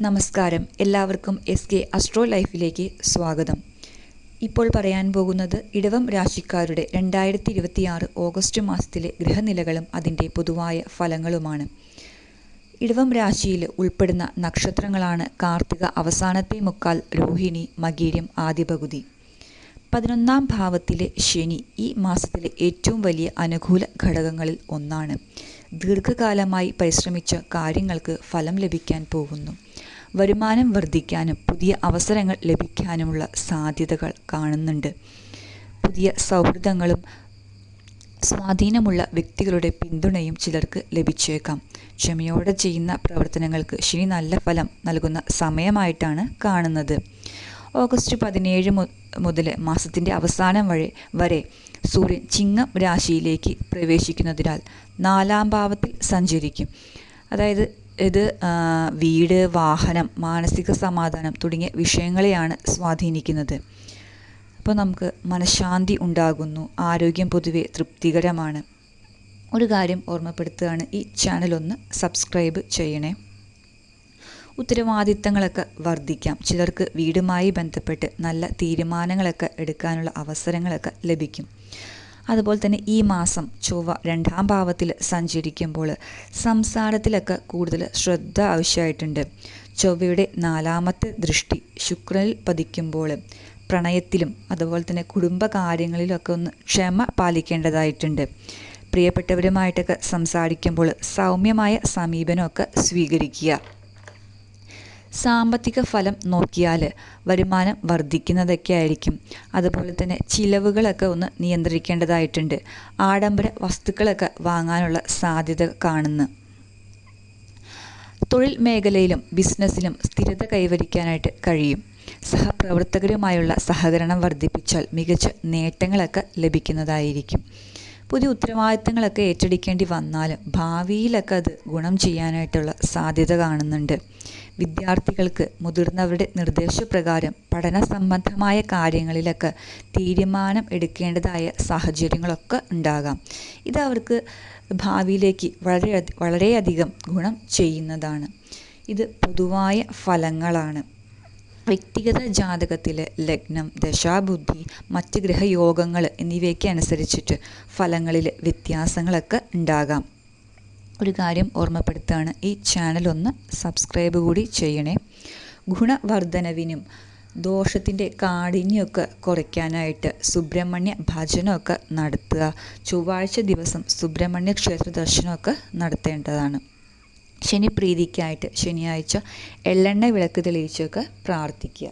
നമസ്കാരം, എല്ലാവർക്കും SK astro ലൈഫിലേക്ക് സ്വാഗതം. ഇപ്പോൾ പറയാൻ പോകുന്നത് ഇടവം രാശിക്കാരുടെ 2026 ഓഗസ്റ്റ് മാസത്തിലെ ഗ്രഹനിലകളും അതിൻ്റെ പൊതുവായ ഫലങ്ങളുമാണ്. ഇടവം രാശിയിൽ ഉൾപ്പെടുന്ന നക്ഷത്രങ്ങളാണ് കാർത്തിക അവസാനത്തെ മുക്കാൽ, രോഹിണി, മകീരം ആദ്യ പകുതി. 11ാം ഭാവത്തിലെ ശനി ഈ മാസത്തിലെ ഏറ്റവും വലിയ അനുകൂല ഘടകങ്ങളിൽ ഒന്നാണ്. ദീർഘകാലമായി പരിശ്രമിച്ച കാര്യങ്ങൾക്ക് ഫലം ലഭിക്കാൻ പോകുന്നു. വരുമാനം വർദ്ധിക്കാനും പുതിയ അവസരങ്ങൾ ലഭിക്കാനുമുള്ള സാധ്യതകൾ കാണുന്നുണ്ട്. പുതിയ സൗഹൃദങ്ങളും സ്വാധീനമുള്ള വ്യക്തികളുടെ പിന്തുണയും ചിലർക്ക് ലഭിച്ചേക്കാം. ക്ഷമയോടെ ചെയ്യുന്ന പ്രവർത്തനങ്ങൾക്ക് ശനി നല്ല ഫലം നൽകുന്ന സമയമായിട്ടാണ് കാണുന്നത്. ഓഗസ്റ്റ് 17 മുതൽ മാസത്തിൻ്റെ അവസാനം വരെ സൂര്യൻ ചിങ്ങം രാശിയിലേക്ക് പ്രവേശിക്കുന്നതിനാൽ 4ാം ഭാവത്തിൽ സഞ്ചരിക്കും. അതായത് ഇത് വീട്, വാഹനം, മാനസിക സമാധാനം തുടങ്ങിയ വിഷയങ്ങളെയാണ് സ്വാധീനിക്കുന്നത്. അപ്പോൾ നമുക്ക് മനഃശാന്തി ഉണ്ടാകുന്നു. ആരോഗ്യം പൊതുവെ തൃപ്തികരമാണ്. ഒരു കാര്യം ഓർമ്മപ്പെടുത്തുകയാണ്, ഈ ചാനൽ ഒന്ന് സബ്സ്ക്രൈബ് ചെയ്യണേ. ഉത്തരവാദിത്തങ്ങളൊക്കെ വർദ്ധിക്കാം. ചിലർക്ക് വീടുമായി ബന്ധപ്പെട്ട് നല്ല തീരുമാനങ്ങളൊക്കെ എടുക്കാനുള്ള അവസരങ്ങളൊക്കെ ലഭിക്കും. അതുപോലെ തന്നെ ഈ മാസം ചൊവ്വ 2ാം ഭാവത്തിൽ സഞ്ചരിക്കുമ്പോൾ സംസാരത്തിലൊക്കെ കൂടുതൽ ശ്രദ്ധ ആവശ്യമായിട്ടുണ്ട്. ചൊവ്വയുടെ 4ാമത്തെ ദൃഷ്ടി ശുക്രനിൽ പതിക്കുമ്പോൾ പ്രണയത്തിലും അതുപോലെ തന്നെ കുടുംബകാര്യങ്ങളിലൊക്കെ ഒന്ന് ക്ഷമ പാലിക്കേണ്ടതായിട്ടുണ്ട്. പ്രിയപ്പെട്ടവരുമായിട്ടൊക്കെ സംസാരിക്കുമ്പോൾ സൗമ്യമായ സമീപനമൊക്കെ സ്വീകരിക്കുക. സാമ്പത്തിക ഫലം നോക്കിയാൽ വരുമാനം വർദ്ധിക്കുന്നതൊക്കെ ആയിരിക്കും. അതുപോലെ തന്നെ ചിലവുകളൊക്കെ ഒന്ന് നിയന്ത്രിക്കേണ്ടതായിട്ടുണ്ട്. ആഡംബര വസ്തുക്കളൊക്കെ വാങ്ങാനുള്ള സാധ്യത കാണുന്നു. തൊഴിൽ മേഖലയിലും ബിസിനസ്സിലും സ്ഥിരത കൈവരിക്കാനായിട്ട് കഴിയും. സഹപ്രവർത്തകരുമായുള്ള സഹകരണം വർദ്ധിപ്പിച്ചാൽ മികച്ച നേട്ടങ്ങളൊക്കെ ലഭിക്കുന്നതായിരിക്കും. പുതിയ ഉത്തരവാദിത്തങ്ങളൊക്കെ ഏറ്റെടുക്കേണ്ടി വന്നാലും ഭാവിയിലൊക്കെ അത് ഗുണം ചെയ്യാനായിട്ടുള്ള സാധ്യത കാണുന്നുണ്ട്. വിദ്യാർത്ഥികൾക്ക് മുതിർന്നവരുടെ നിർദ്ദേശപ്രകാരം പഠന സംബന്ധമായ കാര്യങ്ങളിലൊക്കെ തീരുമാനം എടുക്കേണ്ടതായ സാഹചര്യങ്ങളൊക്കെ ഉണ്ടാകാം. ഇത് അവർക്ക് ഭാവിയിലേക്ക് വളരെയധികം ഗുണം ചെയ്യുന്നതാണ്. ഇത് പൊതുവായ ഫലങ്ങളാണ്. വ്യക്തിഗത ജാതകത്തിലെ ലഗ്നം, ദശാബുദ്ധി, മറ്റ് ഗ്രഹയോഗങ്ങൾ എന്നിവയ്ക്ക് അനുസരിച്ചിട്ട് ഫലങ്ങളിൽ വ്യത്യാസങ്ങളൊക്കെ ഉണ്ടാകാം. ഒരു കാര്യം ഓർമ്മപ്പെടുത്തുകയാണ്, ഈ ചാനൽ ഒന്ന് സബ്സ്ക്രൈബ് കൂടി ചെയ്യണേ. ഗുണവർദ്ധനവിനും ദോഷത്തിൻ്റെ കാഠിന്യമൊക്കെ കുറയ്ക്കാനായിട്ട് സുബ്രഹ്മണ്യ ഭജനമൊക്കെ നടത്തുക. ചൊവ്വാഴ്ച ദിവസം സുബ്രഹ്മണ്യ ക്ഷേത്ര ദർശനമൊക്കെ നടത്തേണ്ടതാണ്. ശനി പ്രീതിക്കായിട്ട് ശനിയാഴ്ച എള്ളെണ്ണ വിളക്ക് തെളിയിച്ചൊക്കെ പ്രാർത്ഥിക്കുക.